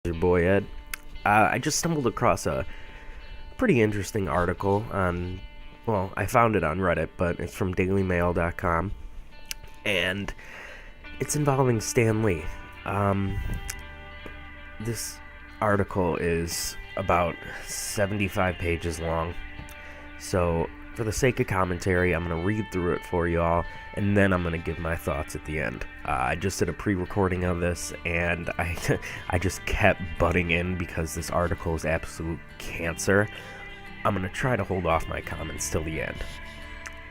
Your boy Ed. I just stumbled across a pretty interesting article on, well, I found it on Reddit, but it's from dailymail.com, and it's involving Stan Lee. This article is about 75 pages long, so for the sake of commentary, I'm going to read through it for you all, and then I'm going to give my thoughts at the end. I just did a pre-recording of this, and I just kept butting in because this article is absolute cancer. I'm going to try to hold off my comments till the end.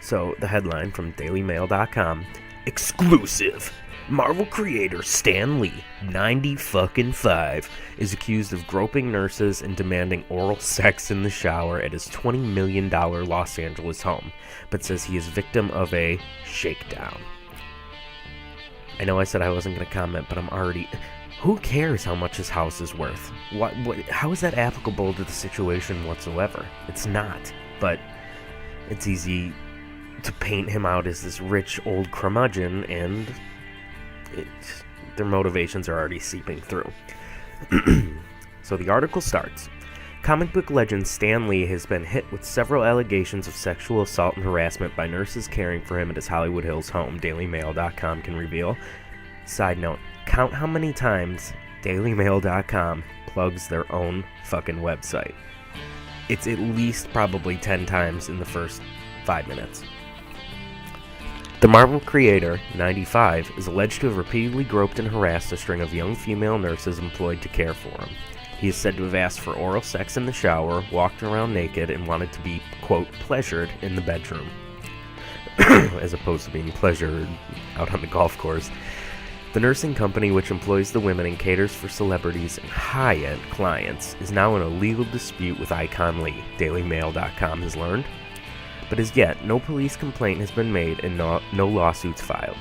So, the headline from dailymail.com, exclusive! Marvel creator Stan Lee, 95, is accused of groping nurses and demanding oral sex in the shower at his $20 million Los Angeles home, but says he is victim of a shakedown. I know I said I wasn't going to comment, but I'm already... Who cares how much his house is worth? How is that applicable to the situation whatsoever? It's not, but it's easy to paint him out as this rich old curmudgeon, and their motivations are already seeping through. So the article starts. Comic book legend Stan Lee has been hit with several allegations of sexual assault and harassment by nurses caring for him at his Hollywood Hills home, dailymail.com can reveal. Side note, count how many times dailymail.com plugs their own fucking website. It's at least probably 10 times in the first 5 minutes. The Marvel creator, 95, is alleged to have repeatedly groped and harassed a string of young female nurses employed to care for him. He is said to have asked for oral sex in the shower, walked around naked, and wanted to be, quote, pleasured in the bedroom, as opposed to being pleasured out on the golf course. The nursing company, which employs the women and caters for celebrities and high-end clients, is now in a legal dispute with Icon Lee, dailymail.com has learned. But as yet, no police complaint has been made and no lawsuits filed.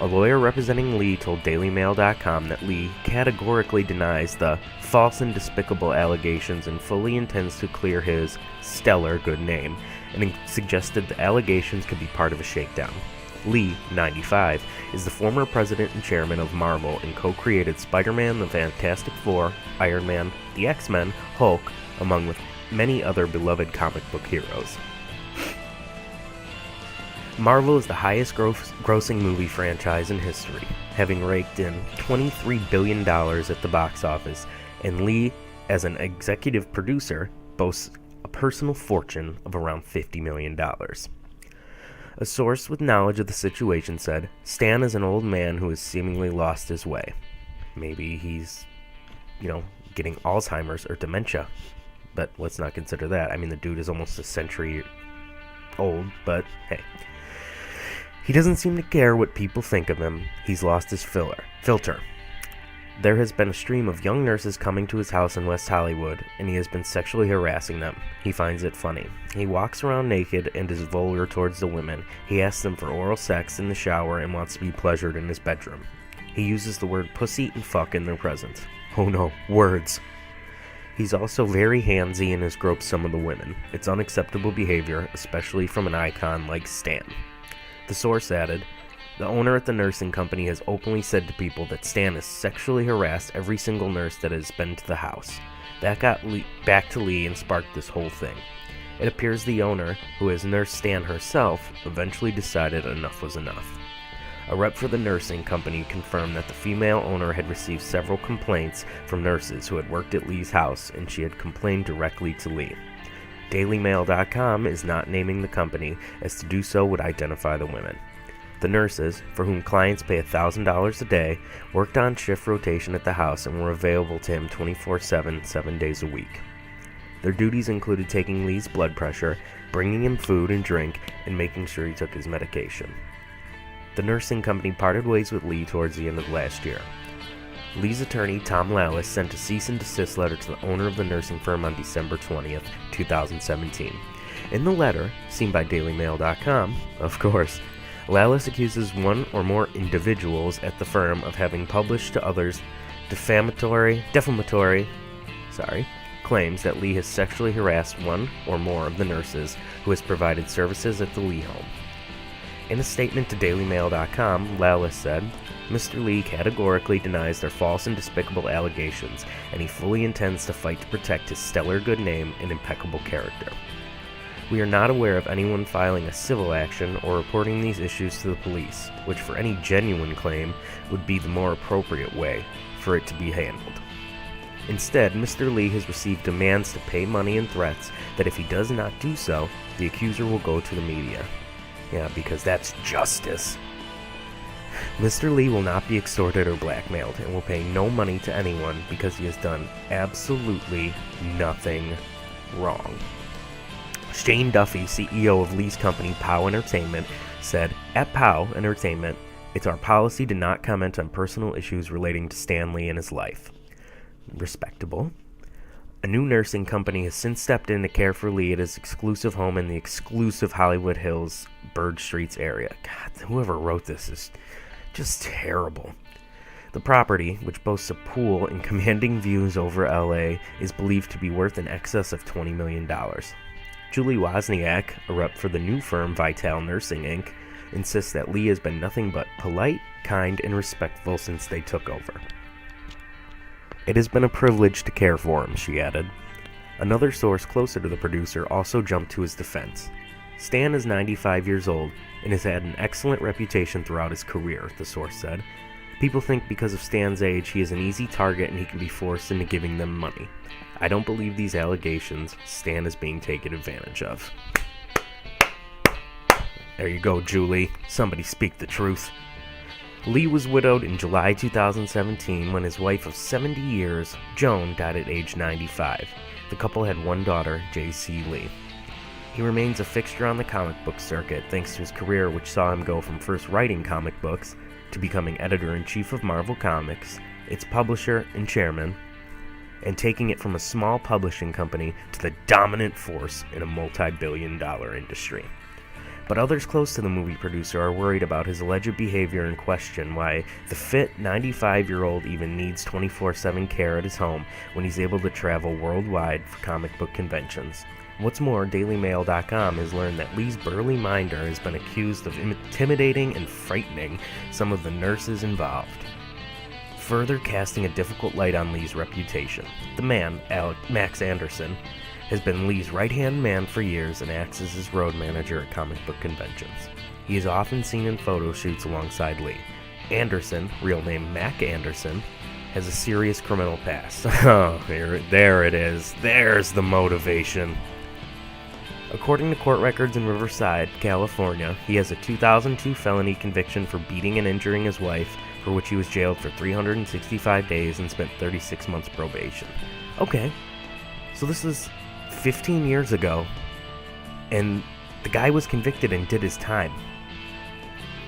A lawyer representing Lee told dailymail.com that Lee categorically denies the false and despicable allegations and fully intends to clear his stellar good name, and suggested the allegations could be part of a shakedown. Lee, 95, is the former president and chairman of Marvel and co-created Spider-Man, the Fantastic Four, Iron Man, the X-Men, Hulk, among many other beloved comic book heroes. Marvel is the highest grossing movie franchise in history, having raked in $23 billion at the box office, and Lee, as an executive producer, boasts a personal fortune of around $50 million. A source with knowledge of the situation said, Stan is an old man who has seemingly lost his way. Maybe he's, getting Alzheimer's or dementia, but let's not consider that. I mean, the dude is almost a century old, but hey. He doesn't seem to care what people think of him. He's lost his filter. There has been a stream of young nurses coming to his house in West Hollywood, and he has been sexually harassing them. He finds it funny. He walks around naked and is vulgar towards the women. He asks them for oral sex in the shower and wants to be pleasured in his bedroom. He uses the word pussy and fuck in their presence. Oh no, words. He's also very handsy and has groped some of the women. It's unacceptable behavior, especially from an icon like Stan. The source added, the owner at the nursing company has openly said to people that Stan has sexually harassed every single nurse that has been to the house. That got back to Lee and sparked this whole thing. It appears the owner, who has nursed Stan herself, eventually decided enough was enough. A rep for the nursing company confirmed that the female owner had received several complaints from nurses who had worked at Lee's house, and she had complained directly to Lee. DailyMail.com is not naming the company, as to do so would identify the women. The nurses, for whom clients pay $1,000 a day, worked on shift rotation at the house and were available to him 24/7, 7 days a week. Their duties included taking Lee's blood pressure, bringing him food and drink, and making sure he took his medication. The nursing company parted ways with Lee towards the end of last year. Lee's attorney, Tom Lallis, sent a cease and desist letter to the owner of the nursing firm on December 20th, 2017. In the letter, seen by DailyMail.com, of course, Lallis accuses one or more individuals at the firm of having published to others defamatory claims that Lee has sexually harassed one or more of the nurses who has provided services at the Lee home. In a statement to DailyMail.com, Lallis said, Mr. Lee categorically denies their false and despicable allegations, and he fully intends to fight to protect his stellar good name and impeccable character. We are not aware of anyone filing a civil action or reporting these issues to the police, which for any genuine claim would be the more appropriate way for it to be handled. Instead, Mr. Lee has received demands to pay money and threats that if he does not do so, the accuser will go to the media. Yeah, because that's justice. Mr. Lee will not be extorted or blackmailed and will pay no money to anyone because he has done absolutely nothing wrong. Shane Duffy, CEO of Lee's company, POW Entertainment, said, At POW Entertainment, it's our policy to not comment on personal issues relating to Stan Lee and his life. Respectable. A new nursing company has since stepped in to care for Lee at his exclusive home in the exclusive Hollywood Hills, Burge Streets area. God, whoever wrote this is just terrible. The property, which boasts a pool and commanding views over LA, is believed to be worth in excess of $20 million. Julie Wozniak, a rep for the new firm Vital Nursing Inc., insists that Lee has been nothing but polite, kind, and respectful since they took over. It has been a privilege to care for him, she added. Another source closer to the producer also jumped to his defense. Stan is 95 years old and has had an excellent reputation throughout his career, the source said. People think because of Stan's age, he is an easy target and he can be forced into giving them money. I don't believe these allegations. Stan is being taken advantage of. There you go, Julie. Somebody speak the truth. Lee was widowed in July 2017 when his wife of 70 years, Joan, died at age 95. The couple had one daughter, J.C. Lee. He remains a fixture on the comic book circuit thanks to his career, which saw him go from first writing comic books to becoming editor-in-chief of Marvel Comics, its publisher and chairman, and taking it from a small publishing company to the dominant force in a multi-billion-dollar industry. But others close to the movie producer are worried about his alleged behavior and question why the fit 95-year-old even needs 24/7 care at his home when he's able to travel worldwide for comic book conventions. What's more, DailyMail.com has learned that Lee's burly minder has been accused of intimidating and frightening some of the nurses involved, further casting a difficult light on Lee's reputation. The man, Max Anderson, has been Lee's right-hand man for years and acts as his road manager at comic book conventions. He is often seen in photo shoots alongside Lee. Anderson, real name Mac Anderson, has a serious criminal past. Oh, there it is. There's the motivation. According to court records in Riverside, California, he has a 2002 felony conviction for beating and injuring his wife, for which he was jailed for 365 days and spent 36 months probation. Okay, so this is 15 years ago, and the guy was convicted and did his time.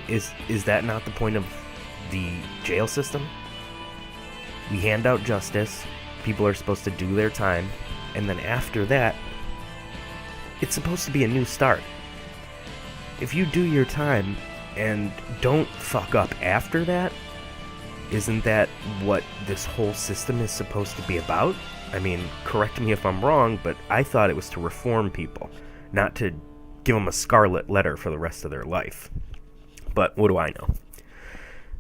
Is that not the point of the jail system? We hand out justice, people are supposed to do their time, and then after that, it's supposed to be a new start. If you do your time and don't fuck up after that, isn't that what this whole system is supposed to be about? I mean, correct me if I'm wrong, but I thought it was to reform people, not to give them a scarlet letter for the rest of their life. But what do I know?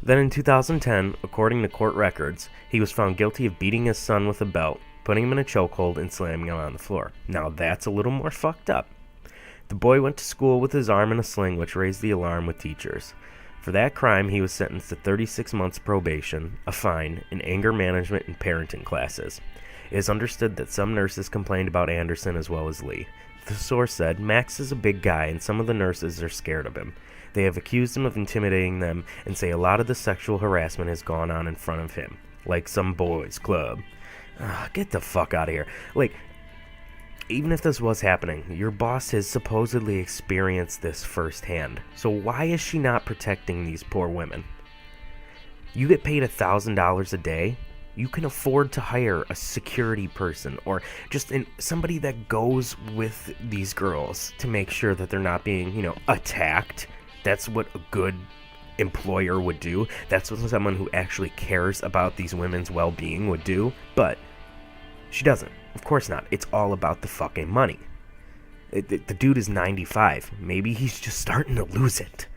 Then in 2010, according to court records, he was found guilty of beating his son with a belt, putting him in a chokehold, and slamming him on the floor. Now that's a little more fucked up. The boy went to school with his arm in a sling, which raised the alarm with teachers. For that crime, he was sentenced to 36 months probation, a fine, and anger management and parenting classes. It is understood that some nurses complained about Anderson as well as Lee. The source said, Max is a big guy and some of the nurses are scared of him. They have accused him of intimidating them and say a lot of the sexual harassment has gone on in front of him, like some boys' club. Get the fuck out of here. Like, even if this was happening, your boss has supposedly experienced this firsthand. So why is she not protecting these poor women? You get paid $1,000 a day. You can afford to hire a security person or just somebody that goes with these girls to make sure that they're not being, attacked. That's what a good employer would do. That's what someone who actually cares about these women's well-being would do. But she doesn't. Of course not. It's all about the fucking money. The dude is 95. Maybe he's just starting to lose it.